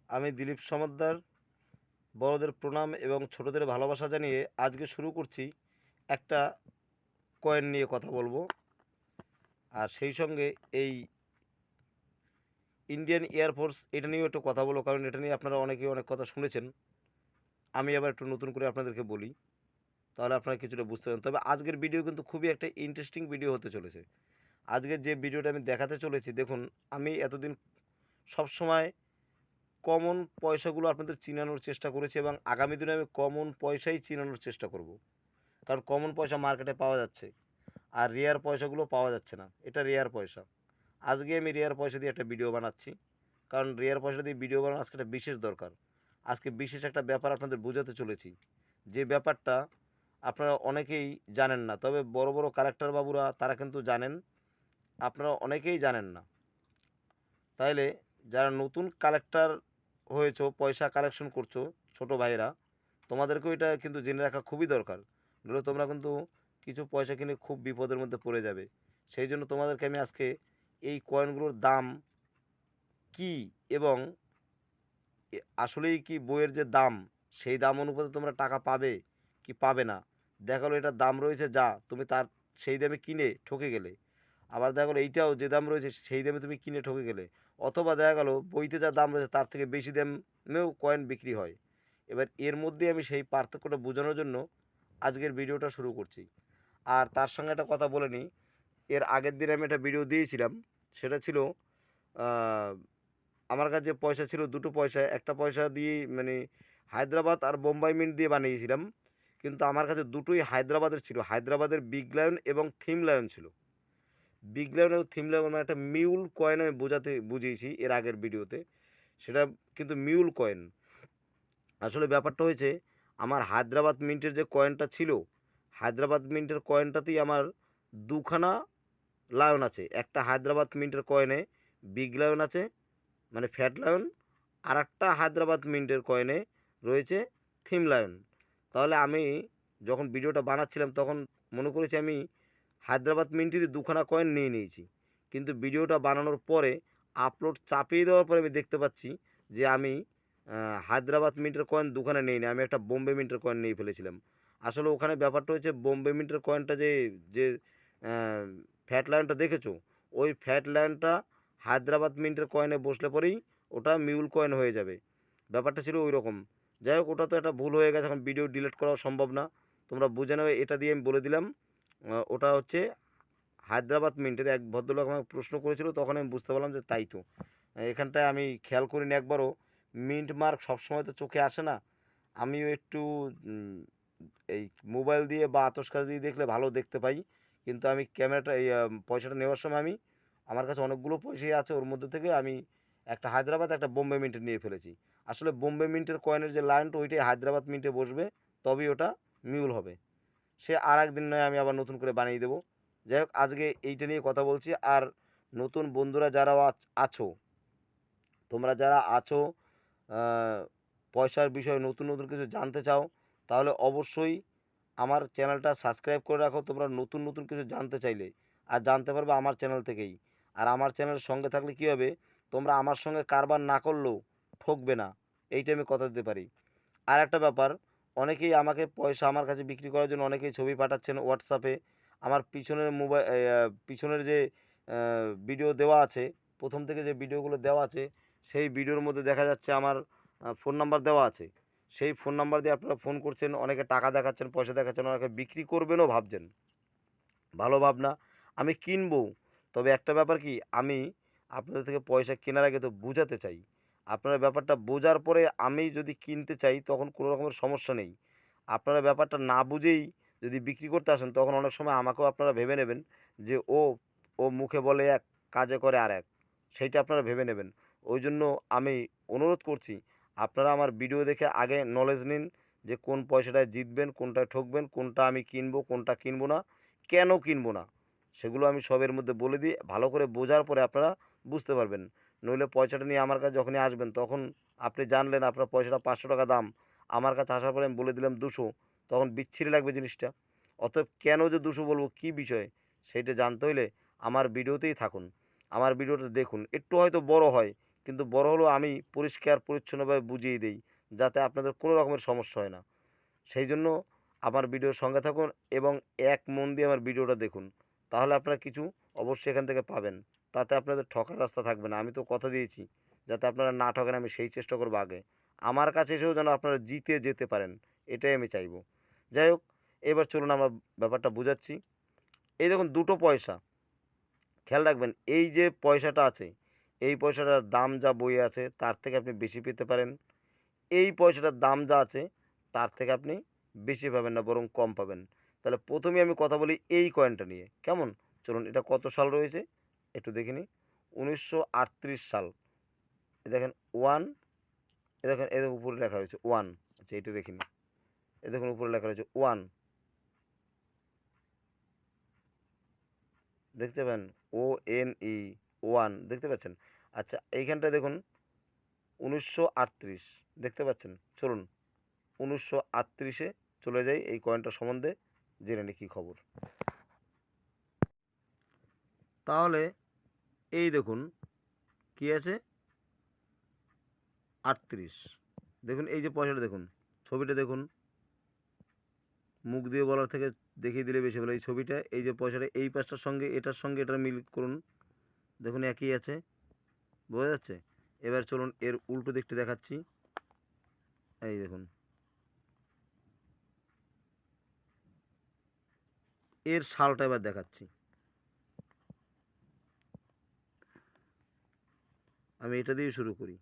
আমি দিলীপ সমাদ্দার বড়দের প্রণাম এবং ছোটদের ভালোবাসা জানিয়ে আজকে শুরু করছি একটা কয়েন নিয়ে কথা বলবো। আর সেই সঙ্গে এই ইন্ডিয়ান এয়ারফোর্স এটা নিয়েও একটু কথা বলবো, কারণ এটা নিয়ে আপনারা অনেকেই অনেক কথা শুনেছেন। আমি আবার একটু নতুন করে আপনাদেরকে বলি, তাহলে আপনারা কিছুটা বুঝতে পারেন। তবে আজকের ভিডিও কিন্তু খুবই একটা ইন্টারেস্টিং ভিডিও হতে চলেছে। আজকের যে ভিডিওটা আমি দেখাতে চলেছি, দেখুন, আমি এতদিন সবসময় কমন পয়সাগুলো আপনাদের চিনানোর চেষ্টা করেছি এবং আগামী দিনে আমি কমন পয়সাই চিনানোর চেষ্টা করব। কারণ কমন পয়সা মার্কেটে পাওয়া যাচ্ছে, আর রেয়ার পয়সাগুলো পাওয়া যাচ্ছে না। এটা রেয়ার পয়সা। আজকে আমি রেয়ার পয়সা দিয়ে একটা ভিডিও বানাচ্ছি, কারণ রেয়ার পয়সা দিয়ে ভিডিও বানানো আজকে একটা বিশেষ দরকার। আজকে বিশেষ একটা ব্যাপার আপনাদের বোঝাতে চলেছি, যে ব্যাপারটা আপনারা অনেকেই জানেন না। তবে বড় বড় কালেক্টর বাবুরা তারা কিন্তু জানেন, আপনারা অনেকেই জানেন না। তাইলে যারা নতুন কালেক্টর হয়েছো, পয়সা কালেকশন করছো, ছোট ভাইয়েরা, তোমাদেরকেও এটা কিন্তু জেনে রাখা খুবই দরকার। নইলে তোমরা কিন্তু কিছু পয়সা কিনে খুব বিপদের মধ্যে পড়ে যাবে। সেই জন্য তোমাদেরকে আমি আজকে এই কয়েনগুলোর দাম কি, এবং আসলেই কি বইয়ের যে দাম, সেই দাম অনুপাতে তোমরা টাকা পাবে কি পাবে না। দেখা গেলো এটার দাম রয়েছে যা, তুমি তার সেই দামে কিনে ঠকে গেলে। আবার দেখা গেলো এইটাও যে দাম রয়েছে সেই দামে তুমি কিনে ঠকে গেলে। অথবা দেখা গেলো বইতে যা দাম রয়েছে তার থেকে বেশি দামেও কয়েন বিক্রি হয়। এবার এর মধ্যে আমি সেই পার্থক্যটা বোঝানোর জন্য আজকের ভিডিওটা শুরু করছি। আর তার সঙ্গে একটা কথা বলে নিই, এর আগের দিন আমি একটা ভিডিও দিয়েছিলাম। সেটা ছিল আমার কাছে পয়সা ছিল দুটো পয়সা। একটা পয়সা দিয়ে মানে হায়দ্রাবাদ আর বোম্বাই মিন্ট দিয়ে বানিয়েছিলাম। কিন্তু আমার কাছে দুটোই হায়দ্রাবাদের ছিল। হায়দ্রাবাদের বিগ লায়ন এবং থিম লায়ন ছিল। বিগ লায়ন এবং থিম লায়ন মানে একটা মিউল কয়েন আমি বুঝিয়েছি এর আগের ভিডিওতে। সেটা কিন্তু মিউল কয়েন। আসলে ব্যাপারটা হয়েছে, আমার হায়দ্রাবাদ মিন্টের যে কয়েনটা ছিল, হায়দ্রাবাদ মিন্টের কয়েনটাতেই আমার দুখানা লায়ন আছে। একটা হায়দ্রাবাদ মিন্টের কয়েনে বিগ লায়ন আছে, মানে ফ্যাট লায়ন। আর একটা হায়দ্রাবাদ মিন্টের কয়েনে রয়েছে থিম লায়ন। তাহলে আমি যখন ভিডিওটা বানাচ্ছিলাম তখন মনে করেছি আমি হায়দ্রাবাদ মিন্টেরই দুখানা কয়েন নিয়ে নিয়েছি। কিন্তু ভিডিওটা বানানোর পরে আপলোড চাপিয়ে দেওয়ার পরে আমি দেখতে পাচ্ছি যে আমি হায়দ্রাবাদ মিন্টের কয়েন দুখানা নিই নি, আমি একটা বোম্বে মিন্টের কয়েন নিয়ে ফেলেছিলাম। আসলে ওখানে ব্যাপারটা হচ্ছে, বোম্বে মিন্টের কয়েনটা যে যে ফ্যাট লায়নটা দেখেছো, ওই ফ্যাট লায়নটা হায়দ্রাবাদ মিন্টের কয়েনে বসলে পরেই ওটা মিউল কয়েন হয়ে যাবে। ব্যাপারটা ছিল ওই রকম। যাই হোক, ওটা তো একটা ভুল হয়ে গেছে, এখন ভিডিও ডিলিট করাও সম্ভব না। তোমরা বুঝে নেবে, এটা দিয়ে আমি বলে দিলাম ওটা হচ্ছে হায়দ্রাবাদ মিন্টের। এক ভদ্রলোক আমাকে প্রশ্ন করেছিল, তখন আমি বুঝতে পারলাম যে তাই তো। এখানটায় আমি খেয়াল করিনি একবারও। মিন্ট মার্ক সবসময় তো চোখে আসে না। আমিও একটু এই মোবাইল দিয়ে বা আতস কাচ দিয়ে দেখলে ভালো দেখতে পাই। কিন্তু আমি ক্যামেরাটা এই পয়সাটা নেওয়ার সময় আমি, আমার কাছে অনেকগুলো পয়সাই আছে, ওর মধ্যে থেকে আমি একটা হায়দ্রাবাদ একটা বোম্বে মিন্টের নিয়ে ফেলেছি। আসলে বোম্বে মিন্টের কয়েনের যে লাইনটা ওইটাই হায়দ্রাবাদ মিন্টে বসবে, তবেই ওটা মিউল হবে। সে আর একদিন নয় আমি আবার নতুন করে বানিয়ে দেবো। যাই হোক, আজকে এইটা নিয়ে কথা বলছি। আর নতুন বন্ধুরা যারা আছো, তোমরা যারা আছো, পয়সার বিষয়ে নতুন নতুন কিছু জানতে চাও, তাহলে অবশ্যই আমার চ্যানেলটা সাবস্ক্রাইব করে রাখো। তোমরা নতুন নতুন কিছু জানতে চাইলে আর জানতে পারবে আমার চ্যানেল থেকেই। আর আমার চ্যানেলের সঙ্গে থাকলে কী হবে, তোমরা আমার সঙ্গে কারবার না করলেও ঠকবে না, এইটা আমি কথা দিতে পারি। আর একটা ব্যাপার, অনেকেই আমাকে পয়সা আমার কাছে বিক্রি করার জন্য অনেকেই ছবি পাঠাচ্ছেন হোয়াটসঅ্যাপে। আমার পিছনের পিছনের যে ভিডিও দেওয়া আছে, প্রথম থেকে যে ভিডিওগুলো দেওয়া আছে, সেই ভিডিওর মধ্যে দেখা যাচ্ছে আমার ফোন নাম্বার দেওয়া আছে। সেই ফোন নাম্বার দিয়ে আপনারা ফোন করছেন, অনেকে টাকা দেখাচ্ছেন, পয়সা দেখাচ্ছেন, অনেকে বিক্রি করবেনও ভাবছেন। ভালো ভাবনা। আমি কিনবো, তবে একটা ব্যাপার কি, আমি আপনাদের থেকে পয়সা কেনার আগে তো বুঝাতে চাই। আপনারা ব্যাপারটা বোঝার পরে আমি যদি কিনতে চাই তখন কোনো রকমের সমস্যা নেই। আপনারা ব্যাপারটা না বুঝেই যদি বিক্রি করতে আসেন, তখন অনেক সময় আমাকেও আপনারা ভেবে নেবেন যে ও ও মুখে বলে এক, কাজে করে আর এক। সেইটা আপনারা ভেবে নেবেন। ওই জন্য আমি অনুরোধ করছি, আপনারা আমার ভিডিও দেখে আগে নলেজ নিন যে কোন পয়সাটায় জিতবেন, কোনটায় ঠকবেন, কোনটা আমি কিনবো, কোনটা কিনবো না, কেন কিনবো না, সেগুলো আমি সবের মধ্যে বলে দিই। ভালো করে বোঝার পরে আপনারা বুঝতে পারবেন। নইলে পয়সাটা নিয়ে আমার কাছে যখনই আসবেন, তখন আপনি জানলেন আপনার পয়সাটা 500 টাকা দাম, আমার কাছে আসার পরে আমি বলে দিলাম 200, তখন বিচ্ছিরি লাগবে জিনিসটা। অতএব কেন যে 200 বলবো, কী বিষয়ে, সেইটা জানতে হইলে আমার ভিডিওতেই থাকুন। আমার ভিডিওটা দেখুন, একটু হয়তো বড় হয়, কিন্তু বড় হলেও আমি পরিষ্কার পরিচ্ছন্নভাবে বুঝিয়ে দিই, যাতে আপনাদের কোনো রকমের সমস্যা হয় না। সেই জন্য আমার ভিডিওর সঙ্গে থাকুন এবং এক মন দিয়ে আমার ভিডিওটা দেখুন। তাহলে আপনারা কিছু অবশ্যই এখান থেকে পাবেন। তাতে আপনাদের ঠকার রাস্তা থাকবে না। আমি তো কথা দিয়েছি, যাতে আপনারা না ঠকেন আমি সেই চেষ্টা করব আগে। আমার কাছে এসেও যেন আপনারা জিতে যেতে পারেন, এটাই আমি চাইবো। যাই হোক, এবার চলুন আমরা ব্যাপারটা বুঝাচ্ছি। এই দেখুন ২ টো পয়সা। খেয়াল রাখবেন, এই যে পয়সাটা আছে, এই পয়সাটার দাম যা বইয়ে আছে তার থেকে আপনি বেশি পেতে পারেন। এই পয়সাটার দাম যা আছে তার থেকে আপনি বেশি পাবেন না, বরং কম পাবেন। তাহলে প্রথমেই আমি কথা বলি এই কয়েনটা নিয়ে, কেমন? চলুন, এটা কত সাল রয়েছে একটু দেখে নিই। ১৯৩৮ সাল। এ দেখেন 1, এ দেখেন এর উপরে লেখা রয়েছে 1। আচ্ছা, এটা দেখে নিই। এ দেখুন উপরে লেখা রয়েছে 1, দেখতে পান? ONE 1 দেখতে পাচ্ছেন? আচ্ছা, এইখানটায় দেখুন ১৯৩৮ দেখতে পাচ্ছেন? চলুন ১৯৩৮-এ চলে যাই, এই কয়েনটা সম্বন্ধে জেনে নিই কী খবর। তাহলে এই দেখুন কি আছে, ৩৮। দেখুন এই যে পয়সাটা দেখুন, ছবিটা দেখুন, মুখ দিয়ে বলার থেকে দেখিয়ে দিলে বেশি ভালো। এই ছবিটা, এই যে পয়সাটা, এই পাশটার সঙ্গে এটার সঙ্গে এটার মিল করুন, দেখুন একই আছে, বোঝা যাচ্ছে? এবার চলুন এর উল্টো দিকটা দেখাচ্ছি। এই দেখুন, এর সালটা এবার দেখাচ্ছি। আমি এটা দিয়ে শুরু করি।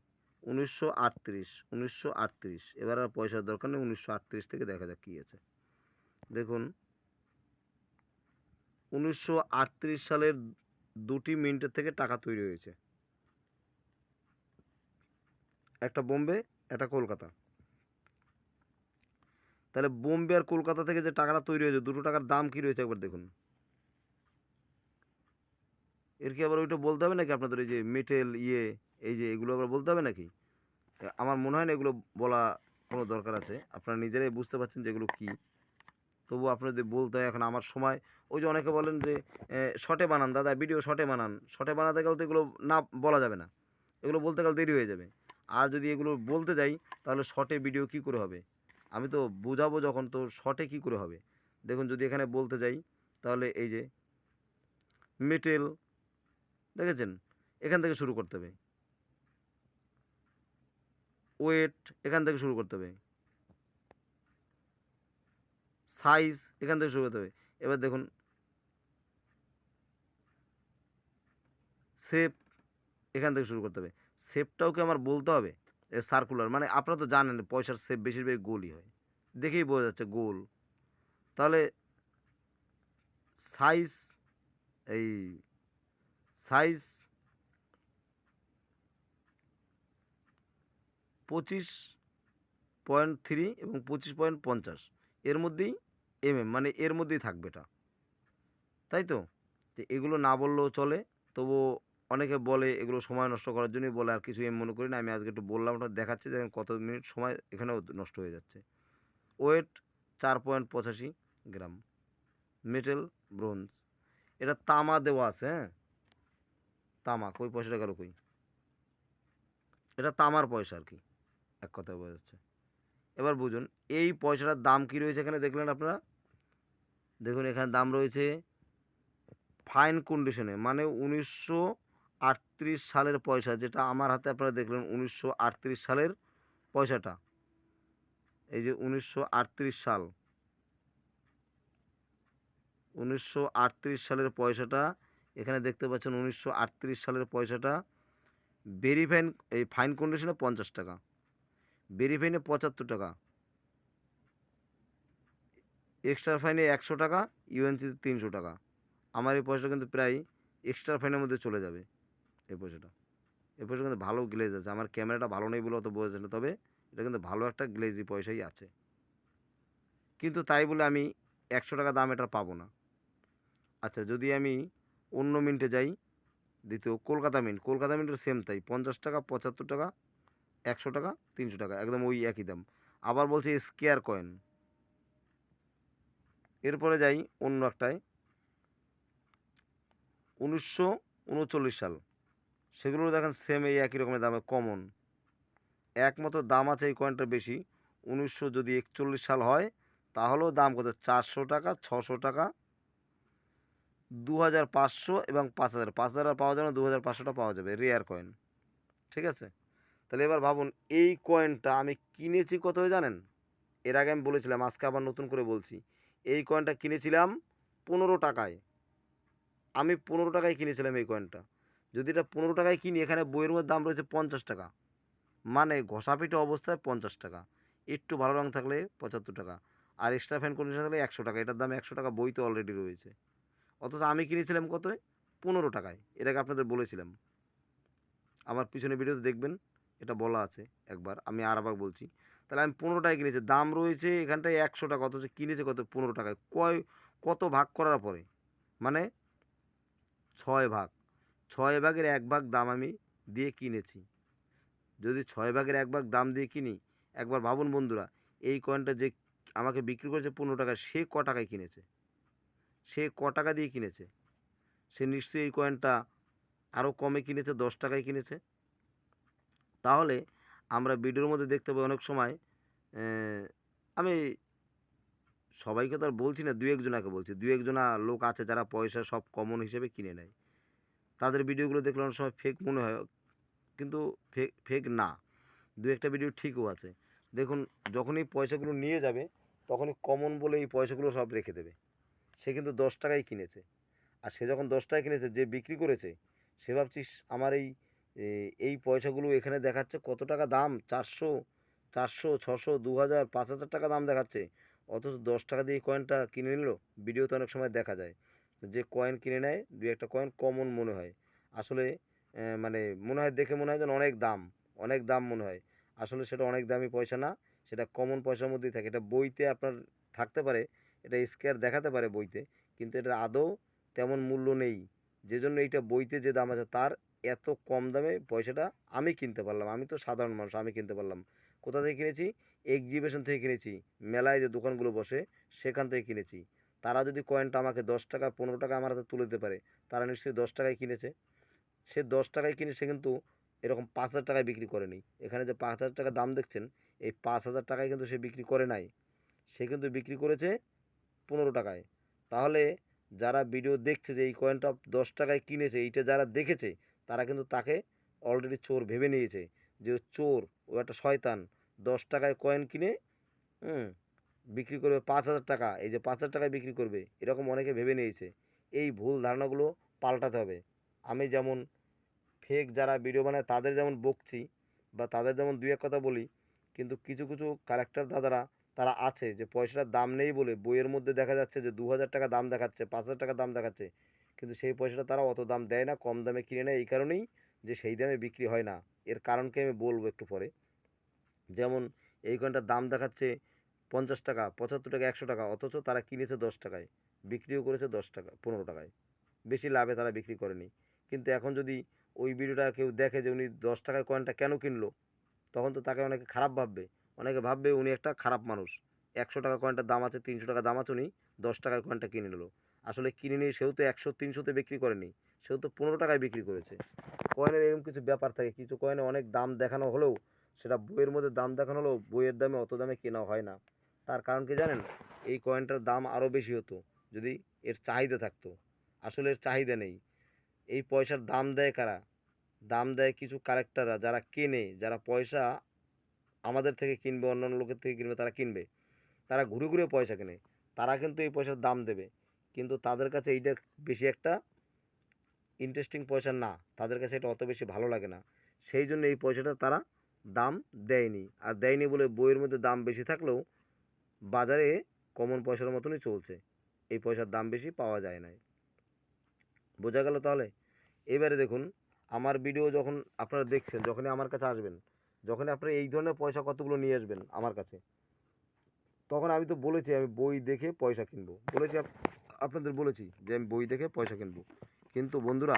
১৯৩৮। এবার আর পয়সার দরকার নেই, ১৯৩৮ থেকে দেখা যাক কী আছে। দেখুন ১৯৩৮ সালের ২টি মিন্টের থেকে টাকা তৈরি হয়েছে। একটা বোম্বে, একটা কলকাতা। তাহলে বোম্বে আর কলকাতা থেকে যে টাকাটা তৈরি হয়েছে, দুটো টাকার দাম কী রয়েছে একবার দেখুন। এর কি আবার ওইটা বলতে হবে নাকি আপনাদের, এই যে মেটেল এই যে এগুলো আবার বলতে হবে নাকি? আমার মনে হয় না এগুলো বলা কোনো দরকার আছে। আপনারা নিজেরাই বুঝতে পারছেন যে এগুলো কী। তবুও আপনার যদি বলতে হয়, এখন আমার সময়, ওই যে অনেকে বলেন যে শর্টে বানান দাদা, ভিডিও শর্টে বানান। শর্টে বানাতে গেলে তো এগুলো না বলা যাবে না। এগুলো বলতে গেলে দেরি হয়ে যাবে। আর যদি এগুলো বলতে যাই তাহলে শর্টে ভিডিও কী করে হবে? আমি তো বোঝাবো যখন, তো শর্টে কী করে হবে? দেখুন যদি এখানে বলতে যাই তাহলে এই যে মেটেল, দেখেছেন? এখান থেকে শুরু করতে হবে। ওয়েট, এখান থেকে শুরু করতে হবে। সাইজ, এখান থেকে শুরু করতে হবে। এবার দেখুন শেপ, এখান থেকে শুরু করতে হবে। শেপটাও কি আমার বলতে হবে? সার্কুলার, মানে আপনারা তো জানেন পয়সার শেপ বেশিরভাগ গোলই হয়। দেখেই বোঝা যাচ্ছে গোল। তাহলে সাইজ, এই সাইজ 25.3 এবং 25.50, এর মধ্যেই মানে এর মধ্যেই থাকবে এটা, তাই তো? তো এগুলো না বললেও চলে, তবুও অনেকে বলে, এগুলো সময় নষ্ট করার জন্যই বলে, আর কিছু আমি মনে করি না। আমি আজকে একটু বললাম, ওটা দেখাচ্ছি, দেখেন কত মিনিট সময় এখানেও নষ্ট হয়ে যাচ্ছে। ওয়েট 4.85 গ্রাম। মেটেল ব্রোঞ্জ, এটা তামা দেওয়া আছে, হ্যাঁ? তামা কই, পয়সাটা গেল কই? এটা তামার পয়সা আর কি, এক কথায় বোঝা যাচ্ছে। এবার বুঝুন এই পয়সাটার দাম কী রয়েছে এখানে, দেখলেন আপনারা? দেখুন এখানে দাম রয়েছে ফাইন কন্ডিশনে, মানে ১৯৩৮ সালের পয়সা, যেটা আমার হাতে আপনারা দেখলেন ১৯৩৮ সালের পয়সাটা। এই যে ১৯৩৮ সাল, ১৯৩৮ সালের পয়সাটা এখানে দেখতে পাচ্ছেন। ১৯৩৮ সালের পয়সাটা ভেরিফাইন, এই ফাইন কন্ডিশনে ৫০ টাকা, ভেরিফাইনে ৭৫ টাকা, এক্সট্রা ফাইনে ১০০ টাকা, ইউএনসিতে ৩০০ টাকা। আমার এই পয়সাটা কিন্তু প্রায় এক্সট্রা ফাইনের মধ্যে চলে যাবে এই পয়সাটা। এই পয়সা কিন্তু ভালো গ্লেজ আছে। আমার ক্যামেরাটা ভালো নেই বলে অত বোঝা যাচ্ছে না, তবে এটা কিন্তু ভালো একটা গ্লেজি পয়সাই আছে। কিন্তু তাই বলে আমি ১০০ টাকা দাম এটা পাবো না। আচ্ছা, যদি আমি অন্য মিন্টে যাই, দ্বিতীয় কলকাতা মিন্ট, কলকাতা মিন্টের সেম তাই, ৫০ টাকা, ৭৫ টাকা, ১০০ টাকা, ৩০০ টাকা, একদম ওই একই দাম। আবার বলছে স্কোয়ার কয়েন। এরপরে যাই অন্য একটায়, ১৯৩৯ সাল, সেগুলো দেখেন সেম এই একই রকমের দামে কমন, একমাত্র দাম আছে এই কয়েনটার বেশি। 1941 সাল হয়, তাহলেও দাম কত, 400 টাকা, 600 টাকা, 2500 এবং 5000। 5000 আর পাওয়া যাবে না, 2500টা পাওয়া যাবে, রেয়ার কয়েন। ঠিক আছে, তাহলে এবার ভাবুন এই কয়েনটা আমি কিনেছি কত হয়ে জানেন? এর আগে আমি বলেছিলাম, আজকে আবার নতুন করে বলছি, এই কয়েনটা কিনেছিলাম 15 টাকায়। আমি 15 টাকায় কিনেছিলাম এই কয়েনটা। যদি এটা 15 টাকায় কিনি, এখানে বইয়ের মধ্যে দাম রয়েছে 50 টাকা, মানে ঘষাপিটা অবস্থায় 50 টাকা, একটু ভালো রং থাকলে 75 টাকা, আর এক্সট্রা ফ্যান কন্ডিশন থাকলে 100 টাকা। এটার দাম 100 টাকা বইতে অলরেডি রয়েছে, অথচ আমি কিনেছিলাম কত, 15 টাকায়। এর আগে আপনাদের বলেছিলাম, আমার পিছনে ভিডিওতে দেখবেন এটা বলা আছে একবার, আমি আর একবার বলছি। তাহলে আমি 15 টাকায় কিনেছি, দাম রয়েছে এখানটায় 100 টাকা, অথচ কিনেছে কত, 15 টাকায়। কত ভাগ করার পরে, মানে 6 ভাগ, 6 ভাগের 1 ভাগ দাম আমি দিয়ে কিনেছি। যদি 6 ভাগের 1 ভাগ দাম দিয়ে কিনি, একবার ভাবুন বন্ধুরা, এই কয়েনটা যে আমাকে বিক্রি করেছে 15 টাকায়, সে ক টাকায় কিনেছে, সে ক টাকা দিয়ে কিনেছে? সে নিশ্চয়ই এই কয়েনটা আরও কমে কিনেছে, 10 টাকায় কিনেছে। তাহলে আমরা ভিডিওর মধ্যে দেখতে পাই অনেক সময়, আমি সবাইকে তো আর বলছি না, দু একজনাকে বলছি, দু একজনা লোক আছে যারা পয়সা সব কমন হিসেবে কিনে নেয়। তাদের ভিডিওগুলো দেখলে অনেক সময় ফেক মনে হয়, কিন্তু ফেক ফেক না, দু একটা ভিডিও ঠিকও আছে। দেখুন, যখনই পয়সাগুলো নিয়ে যাবে, তখনই কমন বলে এই পয়সাগুলো সব রেখে দেবে। সে কিন্তু 10 টাকায় কিনেছে, আর সে যখন 10 টাকায় কিনেছে, যে বিক্রি করেছে সে ভাবছিস আমার এই পয়সাগুলো এখানে দেখাচ্ছে কত টাকা দাম, 400, 400, 600, 2000, 5000 টাকা দাম দেখাচ্ছে, অথচ 10 টাকা দিয়ে কয়েনটা কিনে নিল। ভিডিওতে অনেক সময় দেখা যায় যে কয়েন কিনে নেয়, দু একটা কয়েন কমন মনে হয়, আসলে মানে মনে হয়, দেখে মনে হয় যেন অনেক দাম, অনেক দাম মনে হয়, আসলে সেটা অনেক দামি পয়সা না, সেটা কমন পয়সার মধ্যেই থাকে। এটা বইতে আপনার থাকতে পারে, এটা স্কোয়ার দেখাতে পারে বইতে, কিন্তু এটার আদৌ তেমন মূল্য নেই। যে জন্য এইটা বইতে যে দাম আছে তার এত কম দামে পয়সাটা আমি কিনতে পারলাম। আমি তো সাধারণ মানুষ, আমি কিনতে পারলাম। কোথা থেকে কিনেছি? এক্সিবিশন থেকে কিনেছি, মেলায় যে দোকানগুলো বসে সেখান থেকে কিনেছি। তারা যদি কয়েনটা আমাকে 10 টাকা 15 টাকা আমার হাতে তুলে দিতে পারে, তারা নিশ্চয়ই 10 টাকায় কিনেছে। সে 10 টাকায় কিনে সে কিন্তু এরকম 5,000 টাকায় বিক্রি করেনি। এখানে যে 5,000 টাকা দাম দেখছেন, এই 5,000 টাকায় কিন্তু সে বিক্রি করে নাই, সে কিন্তু বিক্রি করেছে 15 টাকায়। তাহলে যারা ভিডিও দেখছে যে এই কয়েনটা 10 টাকায় কিনেছে, এইটা যারা দেখেছে, তারা কিন্তু তাকে অলরেডি চোর ভেবে নিয়েছে, যে ও চোর, ও একটা শয়তান। 10 টাকায় কয়েন কিনে হুম বিক্রি করবে 5,000 টাকা, এই যে 5,000 টাকায় বিক্রি করবে, এরকম অনেকে ভেবে নিয়েছে। এই ভুল ধারণাগুলো পাল্টাতে হবে। আমি যেমন ফেক যারা ভিডিও বানায় তাদের যেমন বকছি, বা তাদের যেমন দুই এক কথা বলি, কিন্তু কিছু কিছু ক্যারেক্টার দাদারা তারা আছে যে পয়সাটার দাম নেই বলে বইয়ের মধ্যে দেখা যাচ্ছে যে 2,000 টাকা দাম দেখাচ্ছে, 5,000 টাকা দাম দেখাচ্ছে, কিন্তু সেই পয়সাটা তারা অত দাম দেয় না, কম দামে কিনে নেয়, এই কারণেই যে সেই দামে বিক্রি হয় না। এর কারণকে আমি বলবো একটু পরে। যেমন এই কয়েনটার দাম দেখাচ্ছে 50 টাকা, 75 টাকা, 100 টাকা, অথচ তারা কিনেছে 10 টাকায়, বিক্রিও করেছে 10 টাকা 15 টাকায়, বেশি লাভে তারা বিক্রি করেনি। কিন্তু এখন যদি ওই ভিডিওটা কেউ দেখে যে উনি 10 টাকায় কয়েনটা কেন কিনলো, তখন তো তাকে অনেকে খারাপ ভাববে। অনেকে ভাববে উনি একটা খারাপ মানুষ, 100 টাকা কয়েনটার দাম আছে, 300 টাকা দাম আছে, উনি 10 টাকায় কয়েনটা কিনে নিল। আসলে কিনে নিয়ে সেও তো 100 300তে বিক্রি করেনি, সেও তো 15 টাকায় বিক্রি করেছে। কয়েনের এরকম কিছু ব্যাপার থাকে, কিছু কয়েনে অনেক দাম দেখানো হলেও, সেটা বইয়ের মধ্যে দাম দেখানো হলেও বইয়ের দামে অত দামে কেনা হয় না। তার কারণ কি জানেন? এই কয়েনটার দাম আরও বেশি হতো যদি এর চাহিদা থাকতো। আসলে এর চাহিদা নেই। এই পয়সার দাম দেয় কারা? দাম দেয় কিছু কালেক্টররা, যারা কেনে, যারা পয়সা আমাদের থেকে কিনবে, অন্যান্য লোকের থেকে কিনবে, তারা কিনবে, তারা ঘুরে ঘুরে পয়সা কেনে, তারা কিন্তু এই পয়সার দাম দেবে, কিন্তু তাদের কাছে এইটা বেশি একটা ইন্টারেস্টিং পয়সা না, তাদের কাছে এটা অত বেশি ভালো লাগে না, সেই জন্য এই পয়সাটা তারা দাম দেয়নি। আর দেয়নি বলে বইয়ের মধ্যে দাম বেশি থাকলেও বাজারে কমন পয়সার মতনই চলছে, এই পয়সার দাম বেশি পাওয়া যায় না। বোঝা গেল তাহলে? এবারে দেখুন, আমার ভিডিও যখন আপনারা দেখছেন, যখনই আমার কাছে আসবেন, যখনই আপনারা এই ধরনের পয়সা কতগুলো নিয়ে আসবেন আমার কাছে, তখন আমি তো বলেছি আমি বই দেখে পয়সা কিনবো, বলেছি আপনাদের বলেছি যে আমি বই দেখে পয়সা কিনবো। কিন্তু বন্ধুরা,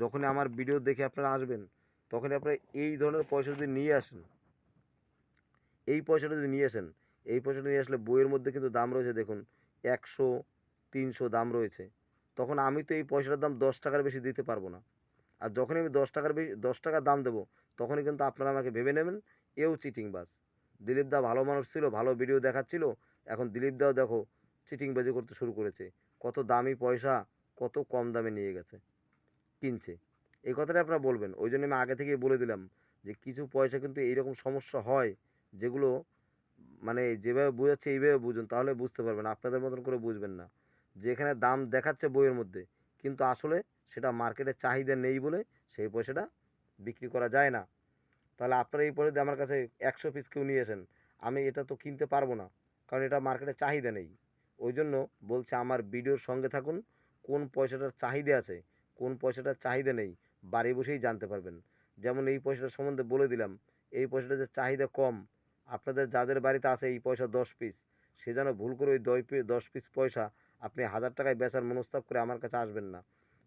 যখনই আমার ভিডিও দেখে আপনারা আসবেন, তখনই আপনারা এই ধরনের পয়সা যদি নিয়ে আসেন, এই পয়সাটা যদি নিয়ে আসেন, এই পয়সাটা নিয়ে আসলে বইয়ের মধ্যে কিন্তু দাম রয়েছে দেখুন, 100, 300 দাম রয়েছে, তখন আমি তো এই পয়সাটার দাম 10 টাকার বেশি দিতে পারবো না। আর যখনই আমি 10 টাকার দাম দেবো তখনই কিন্তু আপনারা আমাকে ভেবে নেবেন এও চিটিংবাজ। দিলীপ দা ভালো মানুষ ছিল, ভালো ভিডিও দেখাচ্ছিল, এখন দিলীপ দাও দেখো চিটিংবাজি করতে শুরু করেছে। কত দামি পয়সা কত কম দামে নিয়ে গেছে কিনছে। এই কথাটা আপনারা বলবেন। ওই জন্য আমি আগে থেকেই বলে দিলাম যে কিছু পয়সা কিন্তু এইরকম সমস্যা হয় যেগুলো মানে যেভাবে বোঝাচ্ছে এইভাবে বুঝুন, তাহলে বুঝতে পারবেন, আপনাদের মতন করে বুঝবেন না। যেখানে দাম দেখাচ্ছে বইয়ের মধ্যে কিন্তু আসলে সেটা মার্কেটে চাহিদা নেই বলে সেই পয়সাটা বিক্রি করা যায় না। তাহলে আপনারা এই পয়সা দিয়ে আমার কাছে 100 পিস কেউ নিয়ে আসেন, আমি এটা তো কিনতে পারবো না, কারণ এটা মার্কেটে চাহিদা নেই। ওই জন্য বলছে আমার ভিডিওর সঙ্গে থাকুন, কোন পয়সাটার চাহিদা আছে কোন পয়সাটার চাহিদা নেই বাড়ি বসেই জানতে পারবেন। যেমন এই পয়সাটার সম্বন্ধে বলে দিলাম, এই পয়সাটা যে চাহিদা কম, আপনাদের যাদের বাড়িতে আছে এই পয়সা 10 পিস, সে যেন ভুল করে ওই 10 পিস পয়সা আপনি 1000 টাকায় বেচার মনস্তাব করে আমার কাছে আসবেন না।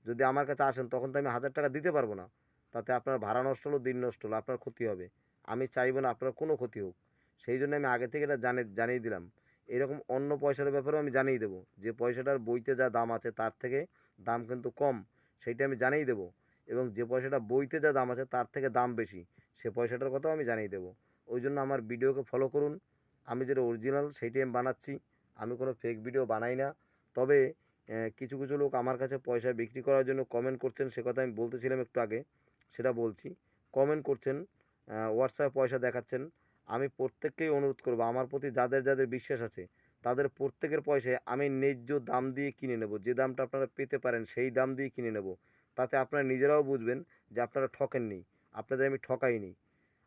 যদি আমার কাছে আসেন তখন তো আমি 1000 টাকা দিতে পারবো না, তাতে আপনার ভাড়া নষ্ট হলো, দিন নষ্ট হলো, আপনার ক্ষতি হবে। আমি চাইবো না আপনার কোনো ক্ষতি হোক। সেই জন্য আমি আগে থেকে এটা জানিয়ে দিলাম। এরকম অন্য পয়সার ব্যাপারেও আমি জানিয়ে দেবো যে পয়সাটার বইতে যা দাম আছে তার থেকে দাম কিন্তু কম, সেইটা আমি জানিয়ে দেবো। এবং যে পয়সাটা বইতে যা দাম আছে তার থেকে দাম বেশি, সে পয়সাটার কথাও আমি জানিয়ে দেবো। ওই জন্য আমার ভিডিওকে ফলো করুন। আমি যেটা অরিজিনাল সেইটাই আমি বানাচ্ছি, আমি কোনো ফেক ভিডিও বানাই না। তবে কিছু কিছু লোক আমার কাছে পয়সা বিক্রি করার জন্য কমেন্ট করছেন, সে কথা আমি বলতেছিলাম একটু আগে, সেটা বলছি। কমেন্ট করছেন, হোয়াটসঅ্যাপে পয়সা দেখাচ্ছেন। আমি প্রত্যেককেই অনুরোধ করব, আমার প্রতি যাদের যাদের বিশ্বাস আছে তাদের প্রত্যেকের পয়সায় আমি ন্যায্য দাম দিয়ে কিনে নেব। যে দামটা আপনারা পেতে পারেন সেই দাম দিয়ে কিনে নেব। তাতে আপনারা নিজেরাও বুঝবেন যে আপনারা ঠকেননি, আপনাদের আমি ঠকাইনি।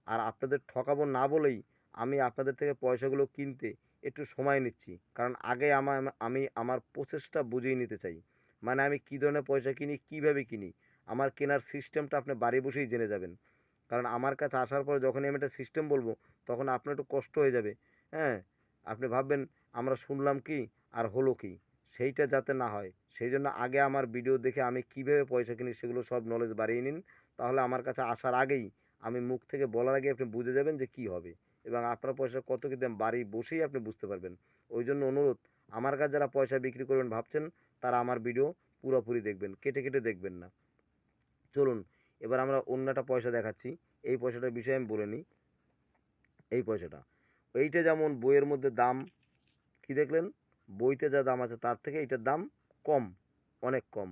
আর আপনাদের ঠকাবো না বলেই আমি আপনাদের থেকে পয়সাগুলো কিনতে একটু সময় নিচ্ছি, কারণ আগে আমি আমার প্রসেসটা বুঝিয়ে নিতে চাই। মানে আমি কী ধরনের পয়সা কিনি, কীভাবে কিনি, আমার কেনার সিস্টেমটা আপনি বাড়ি বসেই জেনে যাবেন। কারণ আমার কাছে আসার পরে যখনই আমি একটা সিস্টেম বলবো তখন আপনার একটু কষ্ট হয়ে যাবে। হ্যাঁ, আপনি ভাববেন আমরা শুনলাম কি আর হলো কি, সেইটা যাতে না হয় সেই জন্য আগে আমার ভিডিও দেখে আমি কীভাবে পয়সা কিনি সেগুলো সব নলেজ বাড়িয়ে নিন। তাহলে আমার কাছে আসার আগেই আমি মুখ থেকে বলার আগে আপনি বুঝে যাবেন যে কী হবে, এবং আপনার পয়সা কত কী দাম বাড়ি বসেই আপনি বুঝতে পারবেন। ওই জন্য অনুরোধ, আমার কাছে যারা পয়সা বিক্রি করবেন ভাবছেন তারা আমার ভিডিও পুরোপুরি দেখবেন, কেটে কেটে দেখবেন না। চলুন এবার আমরা অন্য একটা পয়সা দেখাচ্ছি। এই পয়সাটার বিষয়ে আমি বলে নিই। এই পয়সাটা, এইটা যেমন বইয়ের মধ্যে দাম কি দেখলেন, বইতে যা দাম আছে তার থেকে এইটার দাম কম, অনেক কম,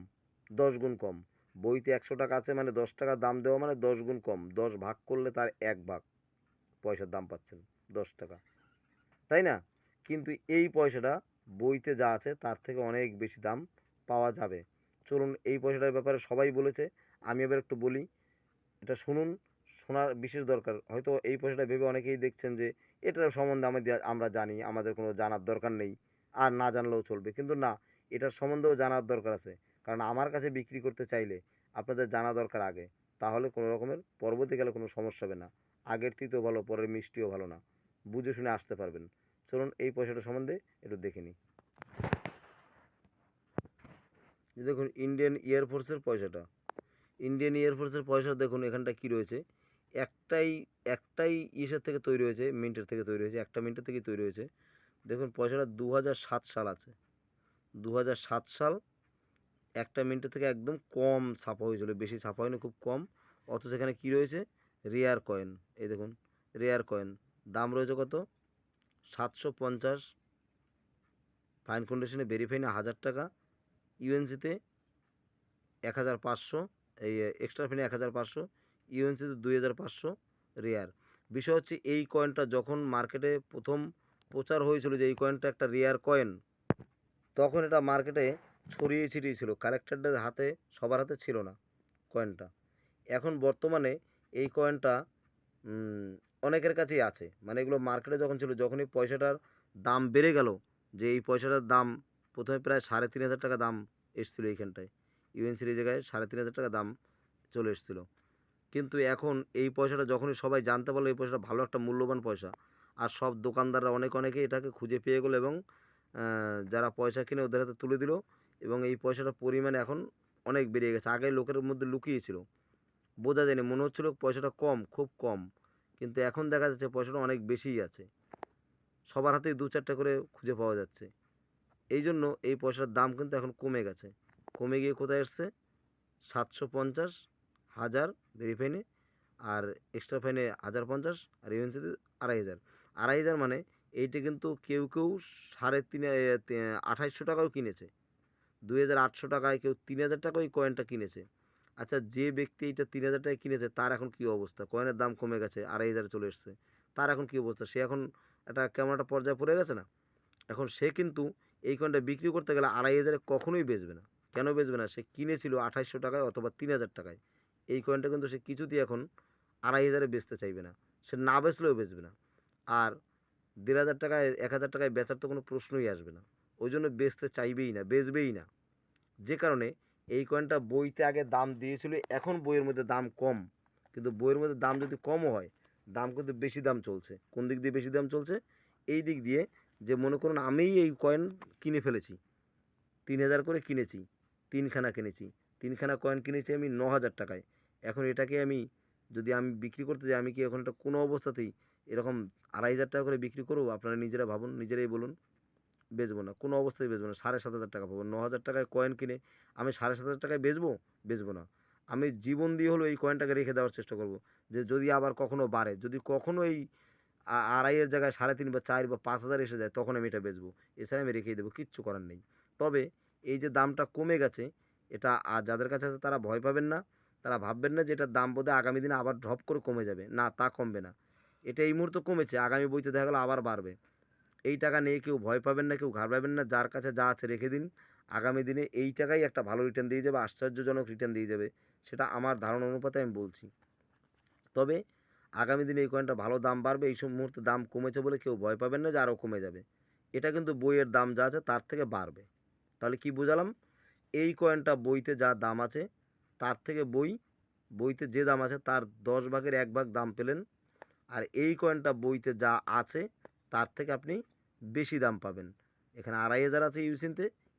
10 গুণ কম। বইতে 100 টাকা আছে মানে 10 টাকা দাম দেওয়া মানে 10 গুণ কম, 10 ভাগ করলে তার 1 ভাগ পয়সার দাম পাচ্ছেন, 10 টাকা, তাই না? কিন্তু এই পয়সাটা বইতে যা আছে তার থেকে অনেক বেশি দাম পাওয়া যাবে। চলুন এই পয়সাটার ব্যাপারে সবাই বলেছে, আমি এবার একটু বলি, এটা শুনুন। শোনার বিশেষ দরকার, হয়তো এই পয়সাটা ভেবে অনেকেই দেখছেন যে এটার সম্বন্ধে আমরা জানি, আমাদের কোনো জানার দরকার নেই, আর না জানলেও চলবে, কিন্তু না, এটার সম্বন্ধেও জানার দরকার আছে। কারণ আমার কাছে বিক্রি করতে চাইলে আপনাদের জানা দরকার আগে, তাহলে কোনো রকমের পরবর্তীকালে কোনো সমস্যা হবে না। আগের তিতও ভালো পরের মিষ্টিও ভালো না, বুঝে শুনে আসতে পারবেন। চলুন এই পয়সাটা সম্বন্ধে একটু দেখে নিই। দেখুন ইন্ডিয়ান এয়ারফোর্সের পয়সাটা, ইন্ডিয়ান এয়ারফোর্সের পয়সা দেখুন এখানটা কী রয়েছে, একটাই একটাই ইসের থেকে তৈরি হয়েছে, মিন্টের থেকে তৈরি হয়েছে, একটা মিন্টের থেকেই তৈরি হয়েছে। দেখুন পয়সাটা 2007 সাল আছে, 2007 সাল, একটা মিন্টের থেকে একদম কম ছাপা হয়েছিল, বেশি ছাপা হয়নি, খুব কম। অথচ এখানে কী রয়েছে, রেয়ার কয়েন, এই দেখুন রেয়ার কয়েন, দাম রয়েছে কত, 750, ফাইন কন্ডিশনে ভেরিফাই না 1000 টাকা, ইউএনসিতে 1500, এই এক্সট্রা ফিনে 1500, ইউএনসিতে 2500, রেয়ার। বিষয় হচ্ছে এই কয়েনটা যখন মার্কেটে প্রথম প্রচার হয়েছিল যে এই কয়েনটা একটা রেয়ার কয়েন, তখন এটা মার্কেটে ছড়িয়ে ছিটিয়ে ছিল, কালেক্টরদের হাতে সবার হাতে ছিল না কয়েনটা। এখন বর্তমানে এই কয়েনটা অনেকের কাছেই আছে, মানে এগুলো মার্কেটে যখন ছিল, যখনই পয়সাটার দাম বেড়ে গেল, যে এই পয়সাটার দাম প্রথমে প্রায় 3500 টাকা দাম এসেছিলো এইখানটায়, ইউএনসির এই জায়গায় 3500 টাকা দাম চলে এসেছিলো। কিন্তু এখন এই পয়সাটা যখনই সবাই জানতে পারলো এই পয়সাটা ভালো একটা মূল্যবান পয়সা, আর সব দোকানদাররা অনেকেই এটাকে খুঁজে পেয়ে গেলো, এবং যারা পয়সা কিনে ওদের হাতে তুলে দিল, এবং এই পয়সাটার পরিমাণ এখন অনেক বেড়ে গেছে। আগে লোকের মধ্যে লুকিয়ে ছিল, বোঝা যায়নি, মনে হচ্ছিল পয়সাটা কম, খুব কম, কিন্তু এখন দেখা যাচ্ছে পয়সাটা অনেক বেশিই আছে, সবার হাতেই 2-4টা করে খুঁজে পাওয়া যাচ্ছে। এই জন্য এই পয়সার দাম কিন্তু এখন কমে গেছে, কমে গিয়ে কোথায় এসছে, 750 1000 ভেরিফাইনে, আর এক্সট্রা ফাইনে 1050, আর ইউএনসিতে 2500। 2500 মানে এইটা কিন্তু কেউ 2800 টাকাও কিনেছে, 2800 টাকায়, কেউ 3000 টাকায় ওই কয়েনটা কিনেছে। আচ্ছা, যে ব্যক্তি এটা 3000 টাকায় কিনেছে তার এখন কী অবস্থা? কয়েনের দাম কমে গেছে, 2500 চলে এসছে। তার এখন কী অবস্থা? সে এখন একটা কেমন একটা পর্যায়ে পড়ে গেছে না? এখন সে কিন্তু এই কয়েনটা বিক্রি করতে গেলে 2500-এ কখনোই বেচবে না। কেন বেচবে না? সে কিনেছিল 2800 টাকায় অথবা 3000 টাকায়। এই কয়েনটা কিন্তু সে কিছুতেই এখন 2500-এ বেচতে চাইবে না। সে না বেচলেও বেচবে না। আর 1500 টাকায়, 1000 টাকায় বেচার তো কোনো প্রশ্নই আসবে না। ওই জন্য বেচতে চাইবেই না, বেচবেই না। যে কারণে এই কয়েনটা বইতে আগে দাম দিয়েছিল, এখন বইয়ের মধ্যে দাম কম। কিন্তু বইয়ের মধ্যে দাম যদি কমও হয়, দাম কিন্তু বেশি দাম চলছে। কোন দিক দিয়ে বেশি দাম চলছে? এই দিক দিয়ে, যে মনে করুন আমিই এই কয়েন কিনে ফেলেছি, 3000 করে কিনেছি, 3খানা কিনেছি, 3খানা কয়েন কিনেছি আমি 9000 টাকায়। এখন এটাকে আমি যদি আমি বিক্রি করতে যাই, আমি কি এখন এটা কোনো অবস্থাতেই এরকম 2500 টাকা করে বিক্রি করবো? আপনারা নিজেরা ভাবুন, নিজেরাই বলুন। বেচবো না, কোনো অবস্থায় বেচবো না। 7500 টাকা পাবো, 9000 টাকায় কয়েন কিনে আমি 7500 টাকায় বেচবো? বেচবো না। আমি জীবন দিয়ে হলেও এই কয়েনটাকে রেখে দেওয়ার চেষ্টা করব, যে যদি আবার কখনো বাড়ে, যদি কখনো এই আড়াইয়ের জায়গায় 3.5 বা 4 বা 5000 এসে যায়, তখন আমি এটা বেচবো। এছাড়া আমি রেখেই দেবো, কিচ্ছু করার নেই। তবে এই যে দামটা কমে গেছে, এটা যাদের কাছে আছে তারা ভয় পাবেন না। তারা ভাববেন না যে এটার দাম বোধহয় আগামী দিনে আবার ঢপ করে কমে যাবে। না, তা কমবে না। এটা এই মুহূর্তে কমেছে, আগামী বইতে দেখা গেলো আবার বাড়বে। এই টাকা নিয়ে কেউ ভয় পাবেন না, কেউ ঘাবড়াবেন না। যার কাছে যা আছে রেখে দিন। আগামী দিনে এই টাকাই একটা ভালো রিটার্ন দিয়ে যাবে, আশ্চর্যজনক রিটার্ন দিয়ে যাবে। সেটা আমার ধারণা অনুপাতে আমি বলছি। তবে আগামী দিনে এই কয়েনটা ভালো দাম বাড়বে। এই সব মুহূর্তে দাম কমেছে বলে কেউ ভয় পাবেন না যে আরও কমে যাবে। এটা কিন্তু বইয়ের দাম যা আছে তার থেকে বাড়বে। তাহলে কি বোঝালাম? এই কয়েনটা বইতে যা দাম আছে তার থেকে বইতে যে দাম আছে তার 10 ভাগের 1 ভাগ দাম পেলেন। আর এই কয়েনটা বইতে যা আছে তার থেকে আপনি বেশি দাম পাবেন। এখানে 2500 আছে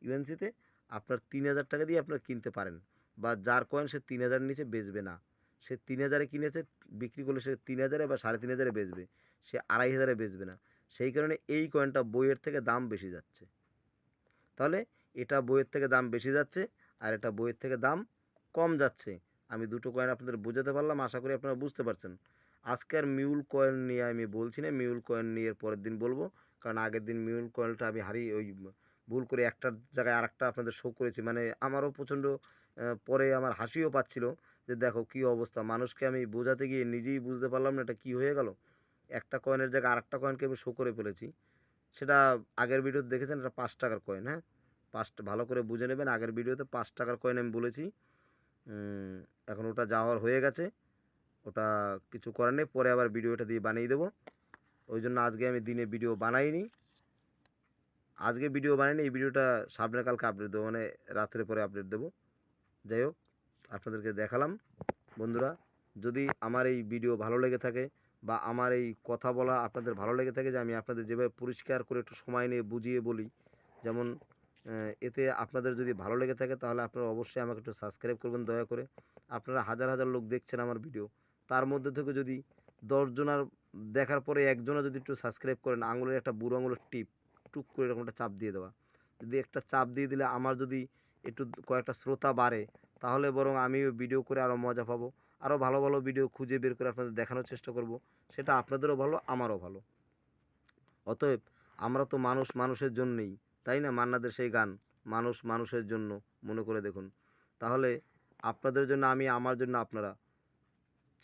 ইউএনসিতে, আপনার 3000 টাকা দিয়ে আপনার কিনতে পারেন। বা যার কয়েন সে 3000 নিচে বেচবে না। সে 3000-এ কিনেছে, বিক্রি করলে সে 3000-এ বা 3500-এ বেচবে। সে 2500-এ বেচবে না। সেই কারণে এই কয়েনটা বইয়ের থেকে দাম বেশি যাচ্ছে। তাহলে এটা বইয়ের থেকে দাম বেশি যাচ্ছে, আর এটা বইয়ের থেকে দাম কম যাচ্ছে। আমি দুটো কয়েন আপনাদের বোঝাতে পারলাম, আশা করি আপনারা বুঝতে পারছেন। আজকে আর মিউল কয়েন নিয়ে আমি বলছি না, মিউল কয়েন নিয়ে এর পরের দিন বলবো। কারণ আগের দিন মিউল কয়েনটা আমি হারিয়ে ভুল করে একটার জায়গায় আরেকটা আপনাদের শো করেছি। মানে আমারও প্রচণ্ড পরে আমার হাসিও পাচ্ছিল যে দেখো কী অবস্থা। মানুষকে আমি বোঝাতে গিয়ে নিজেই বুঝতে পারলাম না এটা কী হয়ে গেল। একটা কয়েনের জায়গায় আরেকটা কয়েনকে আমি শো করে ফেলেছি। সেটা আগের ভিডিওতে দেখেছেন, এটা 5 টাকার কয়েন, হ্যাঁ? ভালো করে বুঝে নেবেন, আগের ভিডিওতে 5 টাকার কয়েন আমি বলেছি। এখন ওটা যাওয়ার হয়ে গেছে, ওটা কিছু করার নেই, পরে আবার ভিডিওটা দিয়ে বানিয়ে দেবো। ওই জন্য আজকে আমি দিনে ভিডিও বানাইনি, এই ভিডিওটা সামনে কালকে আপডেট দেবো, মানে রাত্রে পরে আপডেট দেবো। যাই হোক, আপনাদেরকে দেখালাম। বন্ধুরা, যদি আমার এই ভিডিও ভালো লেগে থাকে বা আমার এই কথা বলা আপনাদের ভালো লেগে থাকে, যে আমি আপনাদের যেভাবে পরিষ্কার করে একটু সময় নিয়ে বুঝিয়ে বলি, যেমন এতে আপনাদের যদি ভালো লেগে থাকে তাহলে আপনারা অবশ্যই আমাকে একটু সাবস্ক্রাইব করবেন দয়া করে। আপনারা হাজার হাজার লোক দেখছেন আমার ভিডিও, তার মধ্যে থেকে যদি 10 জনার দেখার পরে একজনও যদি একটু সাবস্ক্রাইব করেন, আঙুলের একটা বুড়ো আঙুলের টিপ টুক করে এরকম একটা চাপ দিয়ে দেওয়া, যদি একটা চাপ দিয়ে দিলে আমার যদি একটু কয়েকটা শ্রোতা বাড়ে, তাহলে বরং আমিও ভিডিও করে আরও মজা পাবো। আরও ভালো ভালো ভিডিও খুঁজে বের করে আপনাদের দেখানোর চেষ্টা করব। সেটা আপনাদেরও ভালো, আমারও ভালো। অতএব আমরা তো মানুষ মানুষের জন্যেই, তাই না? মান্নাদের সেই গান, মানুষ মানুষের জন্য, মনে করে দেখুন। তাহলে আপনাদের জন্য আমি, আমার জন্য আপনারা।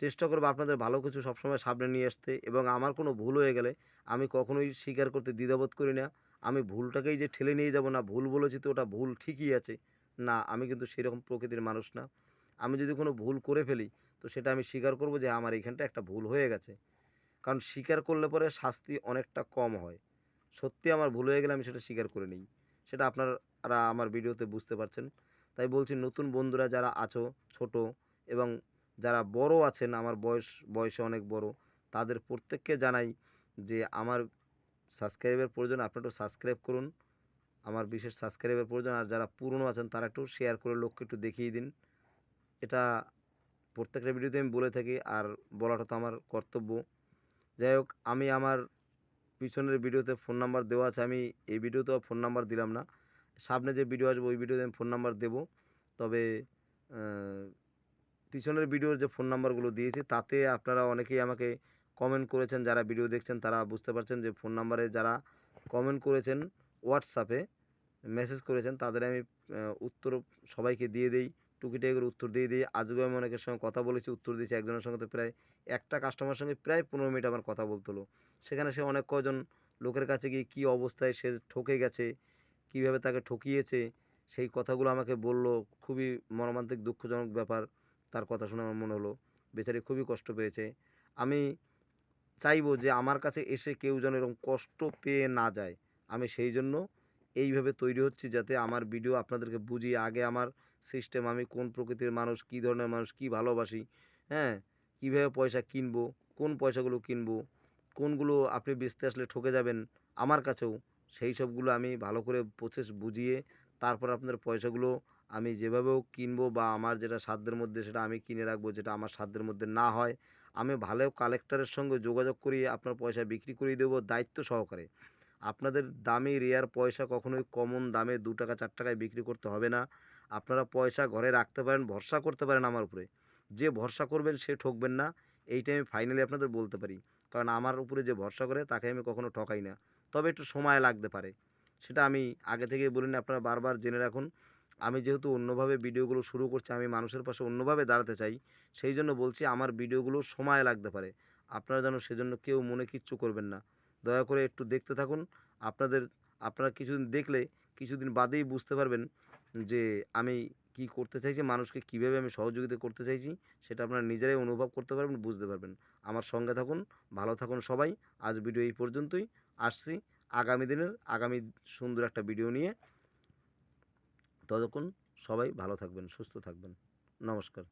চেষ্টা করব আপনাদের ভালো কিছু সবসময় সামনে নিয়ে আসতে, এবং আমার কোনো ভুল হয়ে গেলে আমি কখনোই স্বীকার করতে দ্বিধাবোধ করি না। আমি ভুলটাকেই যে ঠেলে নিয়ে যাব, না ভুল বলেছি তো ওটা ভুল ঠিকই আছে, না, আমি কিন্তু সেরকম প্রকৃতির মানুষ না। আমি যদি কোনো ভুল করে ফেলি, তো সেটা আমি স্বীকার করব যে আমার এইখানটা একটা ভুল হয়ে গেছে। কারণ স্বীকার করলে পরে শাস্তি অনেকটা কম হয়। সত্যি আমার ভুল হয়ে গেলে আমি সেটা স্বীকার করে নিই। সেটা আপনারা আমার ভিডিওতে বুঝতে পারছেন। তাই বলছি, নতুন বন্ধুরা যারা আছো, ছোট এবং যারা বড় আছেন, আমার বয়সে অনেক বড়, তাদের প্রত্যেককে জানাই যে আমার সাবস্ক্রাইবের প্রয়োজন, আপনারা একটু সাবস্ক্রাইব করুন। আমার বিশেষ সাবস্ক্রাইবের প্রয়োজন। আর যারা পুরনো আছেন তারা একটু শেয়ার করে লোককে একটু দেখিয়ে দিন। এটা প্রত্যেকটা ভিডিওতে আমি বলে থাকি, আর বলাটা তো আমার কর্তব্য। যাই হোক, আমি আমার পিছনের ভিডিওতে ফোন নাম্বার দেওয়া আছে, আমি এই ভিডিওতেও ফোন নাম্বার দিলাম না। সামনে যে ভিডিও আসবে ওই ভিডিওতে আমি ফোন নাম্বার দেবো। তবে পিছনের ভিডিওর যে ফোন নাম্বারগুলো দিয়েছি তাতে আপনারা অনেকেই আমাকে কমেন্ট করেছেন, যারা ভিডিও দেখছেন তারা বুঝতে পারছেন যে ফোন নাম্বারে যারা কমেন্ট করেছেন, হোয়াটসঅ্যাপে মেসেজ করেছেন, তাদের আমি উত্তর সবাইকে দিয়ে দেই, টুকিটাকি করে উত্তর দিয়ে দিই। আজকেও আমি অনেকের সঙ্গে কথা বলেছি, উত্তর দিয়েছি। একজনের সঙ্গে তো প্রায় একটা কাস্টমারের সঙ্গে প্রায় 15 মিনিট আমার কথা বলতে হলো। সেখানে সে অনেক কজন লোকের কাছে গিয়ে কী অবস্থায় সে ঠকে গেছে, কীভাবে তাকে ঠকিয়েছে, সেই কথাগুলো আমাকে বলল। খুবই মর্মান্তিক দুঃখজনক ব্যাপার। তার কথা শুনে আমার মনে হলো বেচারি খুবই কষ্ট পেয়েছে। আমি চাইবো যে আমার কাছে এসে কেউ যেন এরকম কষ্ট পেয়ে না যায়। আমি সেই জন্য এইভাবে তৈরি হচ্ছি, যাতে আমার ভিডিও আপনাদেরকে বুঝিয়ে আগে আমার সিস্টেম, আমি কোন প্রকৃতির মানুষ, কী ধরনের মানুষ, কী ভালোবাসি, হ্যাঁ? কীভাবে পয়সা কিনবো, কোন পয়সাগুলো কিনবো, কোনগুলো আপনি বেচতে আসলে ঠকে যাবেন আমার কাছেও, সেই সবগুলো আমি ভালো করে প্রসেস বুঝিয়ে তারপর আপনাদের পয়সাগুলো আমি যেভাবেও কিনবো বা আমার যেটা সাধ্যের মধ্যে সেটা আমি কিনে রাখবো। যেটা আমার সাধ্যের মধ্যে না হয় আমি ভালো কালেক্টরের সঙ্গে যোগাযোগ করিয়ে আপনার পয়সা বিক্রি করিয়ে দেবো দায়িত্ব সহকারে। আপনাদের দামি রেয়ার পয়সা কখনোই কমন দামে ৳২ ৳৪ বিক্রি করতে হবে না। আপনারা পয়সা ঘরে রাখতে পারেন, ভরসা করতে পারেন আমার উপরে। যে ভরসা করবেন সে ঠকবেন না। এইটা আমি ফাইনালি আপনাদের বলতে পারি। কারণ আমার উপরে যে ভরসা করে তাকে আমি কখনো ঠকাই না। তবে একটু সময় লাগতে পারে। সেটা আমি আগে থেকেই বলিনি, আপনারা বারবার জেনে রাখুন। আমি যেহেতু অন্যভাবে ভিডিওগুলো শুরু করছি, আমি মানুষের পাশে অন্যভাবে দাঁড়াতে চাই। সেই জন্য বলছি আমার ভিডিওগুলো সময় লাগতে পারে। আপনারা যেন সেজন্য কেউ মনে কিচ্ছু করবেন না। দয়া করে একটু দেখতে থাকুন। আপনাদের আপনারা কিছুদিন দেখলে কিছুদিন বাদেই বুঝতে পারবেন যে আমি কি করতে চাইছি, মানুষকে কীভাবে আমি সহযোগিতা করতে চাইছি, সেটা আপনারা নিজেরাই অনুভব করতে পারবেন, বুঝতে পারবেন। আমার সঙ্গে থাকুন, ভালো থাকুন সবাই। আজ ভিডিও এই পর্যন্তই। আসছি আগামী সুন্দর একটা ভিডিও নিয়ে। ততক্ষণ সবাই ভালো থাকবেন, সুস্থ থাকবেন। নমস্কার।